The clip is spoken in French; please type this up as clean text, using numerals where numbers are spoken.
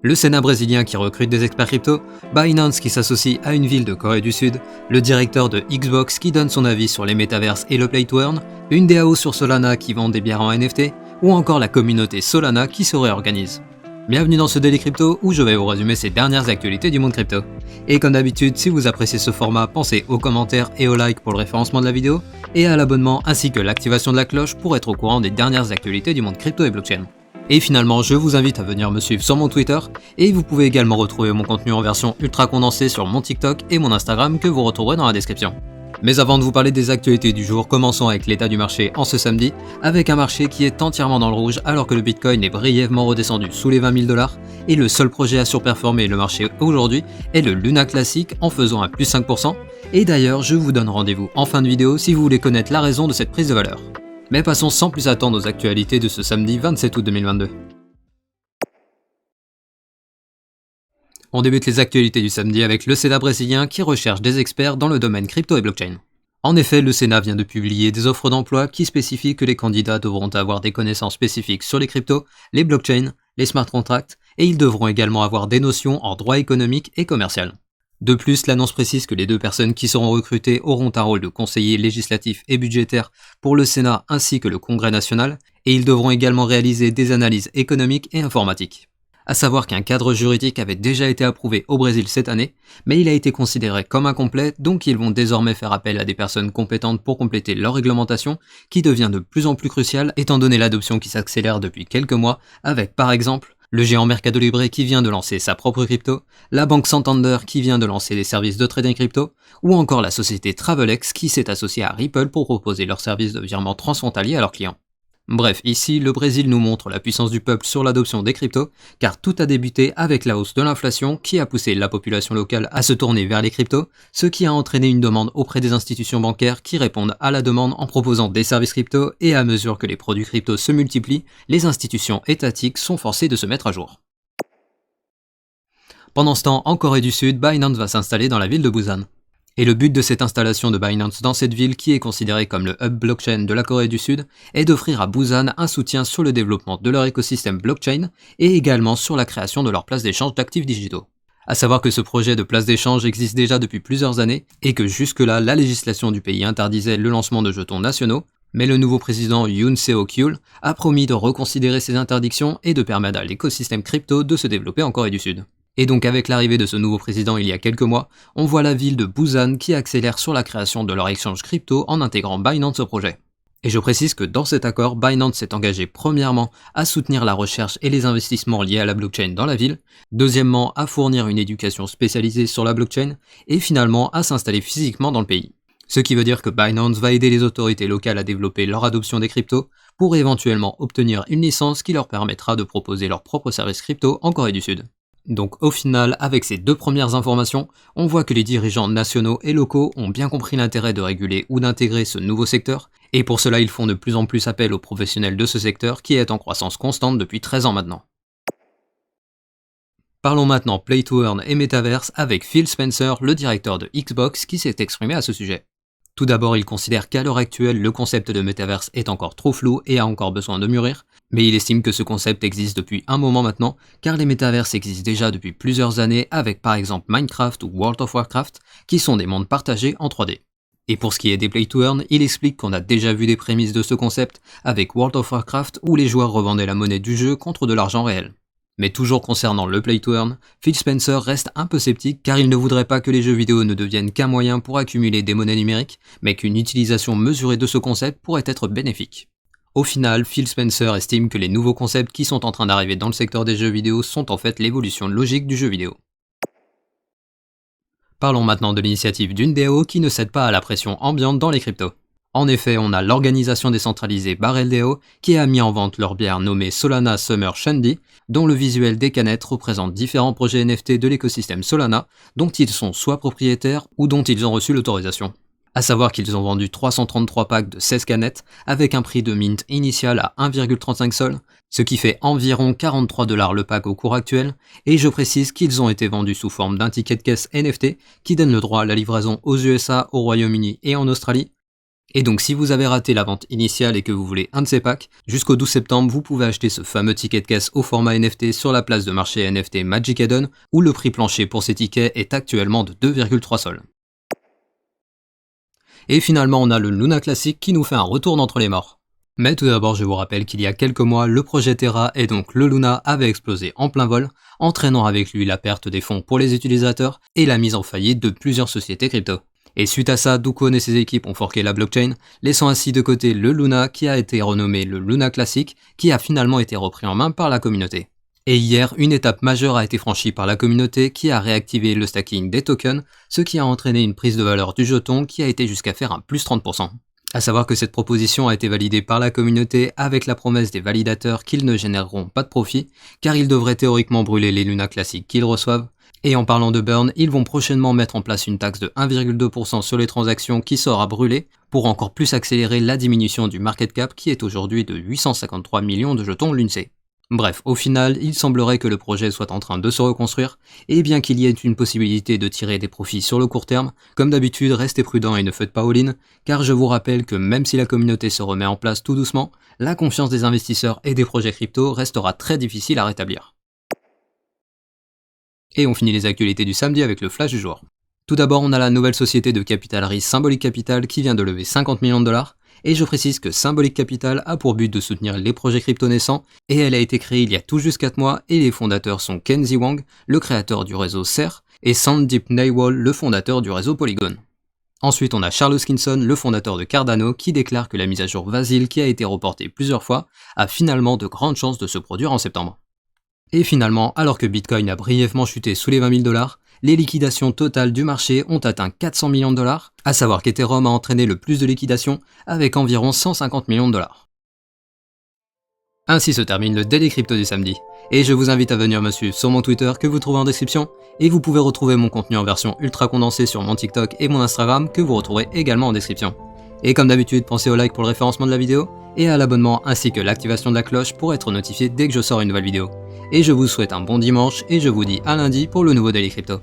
Le Sénat brésilien qui recrute des experts crypto, Binance qui s'associe à une ville de Corée du Sud, le directeur de Xbox qui donne son avis sur les métaverses et le play to earn, une DAO sur Solana qui vend des bières en NFT, ou encore la communauté Solana qui se réorganise. Bienvenue dans ce Daily Crypto où je vais vous résumer ces dernières actualités du monde crypto. Et comme d'habitude, si vous appréciez ce format, pensez aux commentaires et au like pour le référencement de la vidéo, et à l'abonnement ainsi que l'activation de la cloche pour être au courant des dernières actualités du monde crypto et blockchain. Et finalement, je vous invite à venir me suivre sur mon Twitter, et vous pouvez également retrouver mon contenu en version ultra condensée sur mon TikTok et mon Instagram que vous retrouverez dans la description. Mais avant de vous parler des actualités du jour, commençons avec l'état du marché en ce samedi, avec un marché qui est entièrement dans le rouge alors que le Bitcoin est brièvement redescendu sous les 20 000 $, et le seul projet à surperformer le marché aujourd'hui est le Luna Classic en faisant un plus 5%, et d'ailleurs je vous donne rendez-vous en fin de vidéo si vous voulez connaître la raison de cette prise de valeur. Mais passons sans plus attendre aux actualités de ce samedi 27 août 2022. On débute les actualités du samedi avec le Sénat brésilien qui recherche des experts dans le domaine crypto et blockchain. En effet, le Sénat vient de publier des offres d'emploi qui spécifient que les candidats devront avoir des connaissances spécifiques sur les cryptos, les blockchains, les smart contracts, et ils devront également avoir des notions en droit économique et commercial. De plus, l'annonce précise que les deux personnes qui seront recrutées auront un rôle de conseiller législatif et budgétaire pour le Sénat ainsi que le Congrès national, et ils devront également réaliser des analyses économiques et informatiques. À savoir qu'un cadre juridique avait déjà été approuvé au Brésil cette année, mais il a été considéré comme incomplet, donc ils vont désormais faire appel à des personnes compétentes pour compléter leur réglementation, qui devient de plus en plus cruciale étant donné l'adoption qui s'accélère depuis quelques mois, avec par exemple le géant Mercado Libre qui vient de lancer sa propre crypto, la banque Santander qui vient de lancer des services de trading crypto, ou encore la société Travelex qui s'est associée à Ripple pour proposer leurs services de virement transfrontalier à leurs clients. Bref, ici, le Brésil nous montre la puissance du peuple sur l'adoption des cryptos, car tout a débuté avec la hausse de l'inflation qui a poussé la population locale à se tourner vers les cryptos, ce qui a entraîné une demande auprès des institutions bancaires qui répondent à la demande en proposant des services crypto, et à mesure que les produits crypto se multiplient, les institutions étatiques sont forcées de se mettre à jour. Pendant ce temps, en Corée du Sud, Binance va s'installer dans la ville de Busan. Et le but de cette installation de Binance dans cette ville, qui est considérée comme le hub blockchain de la Corée du Sud, est d'offrir à Busan un soutien sur le développement de leur écosystème blockchain et également sur la création de leur place d'échange d'actifs digitaux. À savoir que ce projet de place d'échange existe déjà depuis plusieurs années et que jusque-là, la législation du pays interdisait le lancement de jetons nationaux, mais le nouveau président Yoon Seo-kyul a promis de reconsidérer ces interdictions et de permettre à l'écosystème crypto de se développer en Corée du Sud. Et donc avec l'arrivée de ce nouveau président il y a quelques mois, on voit la ville de Busan qui accélère sur la création de leur exchange crypto en intégrant Binance au projet. Et je précise que dans cet accord, Binance s'est engagé premièrement à soutenir la recherche et les investissements liés à la blockchain dans la ville, deuxièmement à fournir une éducation spécialisée sur la blockchain, et finalement à s'installer physiquement dans le pays. Ce qui veut dire que Binance va aider les autorités locales à développer leur adoption des cryptos pour éventuellement obtenir une licence qui leur permettra de proposer leurs propres services crypto en Corée du Sud. Donc au final, avec ces deux premières informations, on voit que les dirigeants nationaux et locaux ont bien compris l'intérêt de réguler ou d'intégrer ce nouveau secteur, et pour cela ils font de plus en plus appel aux professionnels de ce secteur qui est en croissance constante depuis 13 ans maintenant. Parlons maintenant Play to Earn et Metaverse avec Phil Spencer, le directeur de Xbox, qui s'est exprimé à ce sujet. Tout d'abord, il considère qu'à l'heure actuelle, le concept de Metaverse est encore trop flou et a encore besoin de mûrir, mais il estime que ce concept existe depuis un moment maintenant, car les métaverses existent déjà depuis plusieurs années avec par exemple Minecraft ou World of Warcraft, qui sont des mondes partagés en 3D. Et pour ce qui est des Play to Earn, il explique qu'on a déjà vu des prémices de ce concept avec World of Warcraft où les joueurs revendaient la monnaie du jeu contre de l'argent réel. Mais toujours concernant le Play to Earn, Phil Spencer reste un peu sceptique car il ne voudrait pas que les jeux vidéo ne deviennent qu'un moyen pour accumuler des monnaies numériques, mais qu'une utilisation mesurée de ce concept pourrait être bénéfique. Au final, Phil Spencer estime que les nouveaux concepts qui sont en train d'arriver dans le secteur des jeux vidéo sont en fait l'évolution logique du jeu vidéo. Parlons maintenant de l'initiative d'une DAO qui ne cède pas à la pression ambiante dans les cryptos. En effet, on a l'organisation décentralisée Barrel DAO qui a mis en vente leur bière nommée Solana Summer Shandy, dont le visuel des canettes représente différents projets NFT de l'écosystème Solana, dont ils sont soit propriétaires ou dont ils ont reçu l'autorisation. À savoir qu'ils ont vendu 333 packs de 16 canettes avec un prix de mint initial à 1,35 sol, ce qui fait environ 43 $ le pack au cours actuel, et je précise qu'ils ont été vendus sous forme d'un ticket de caisse NFT qui donne le droit à la livraison aux USA, au Royaume-Uni et en Australie, Et donc si vous avez raté la vente initiale et que vous voulez un de ces packs, jusqu'au 12 septembre, vous pouvez acheter ce fameux ticket de caisse au format NFT sur la place de marché NFT Magic Eden, où le prix plancher pour ces tickets est actuellement de 2,3 sols. Et finalement on a le Luna classique qui nous fait un retour d'entre les morts. Mais tout d'abord je vous rappelle qu'il y a quelques mois, le projet Terra et donc le Luna avait explosé en plein vol, entraînant avec lui la perte des fonds pour les utilisateurs et la mise en faillite de plusieurs sociétés crypto. Et suite à ça, Dukwon et ses équipes ont forqué la blockchain, laissant ainsi de côté le Luna qui a été renommé le Luna Classic, qui a finalement été repris en main par la communauté. Et hier, une étape majeure a été franchie par la communauté qui a réactivé le stacking des tokens, ce qui a entraîné une prise de valeur du jeton qui a été jusqu'à faire un plus 30%. A savoir que cette proposition a été validée par la communauté avec la promesse des validateurs qu'ils ne généreront pas de profit, car ils devraient théoriquement brûler les Luna classiques qu'ils reçoivent. Et en parlant de burn, ils vont prochainement mettre en place une taxe de 1,2% sur les transactions qui sera brûlée pour encore plus accélérer la diminution du market cap qui est aujourd'hui de 853 millions de jetons l'UNC. Bref, au final, il semblerait que le projet soit en train de se reconstruire, et bien qu'il y ait une possibilité de tirer des profits sur le court terme, comme d'habitude, restez prudent et ne faites pas all-in, car je vous rappelle que même si la communauté se remet en place tout doucement, la confiance des investisseurs et des projets crypto restera très difficile à rétablir. Et on finit les actualités du samedi avec le flash du jour. Tout d'abord, on a la nouvelle société de capital risque Symbolic Capital qui vient de lever 50 millions de dollars, et je précise que Symbolic Capital a pour but de soutenir les projets crypto naissants, et elle a été créée il y a tout juste 4 mois, et les fondateurs sont Kenzie Wang, le créateur du réseau CER, et Sandeep Nailwal, le fondateur du réseau Polygon. Ensuite, on a Charles Hoskinson, le fondateur de Cardano, qui déclare que la mise à jour Vasil, qui a été reportée plusieurs fois, a finalement de grandes chances de se produire en septembre. Et finalement, alors que Bitcoin a brièvement chuté sous les 20 000 dollars, les liquidations totales du marché ont atteint 400 millions de dollars, à savoir qu'Ethereum a entraîné le plus de liquidations avec environ 150 millions de dollars. Ainsi se termine le Daily Crypto du samedi, et je vous invite à venir me suivre sur mon Twitter que vous trouvez en description, et vous pouvez retrouver mon contenu en version ultra condensée sur mon TikTok et mon Instagram que vous retrouverez également en description. Et comme d'habitude, pensez au like pour le référencement de la vidéo, et à l'abonnement ainsi que l'activation de la cloche pour être notifié dès que je sors une nouvelle vidéo. Et je vous souhaite un bon dimanche, et je vous dis à lundi pour le nouveau Daily Crypto.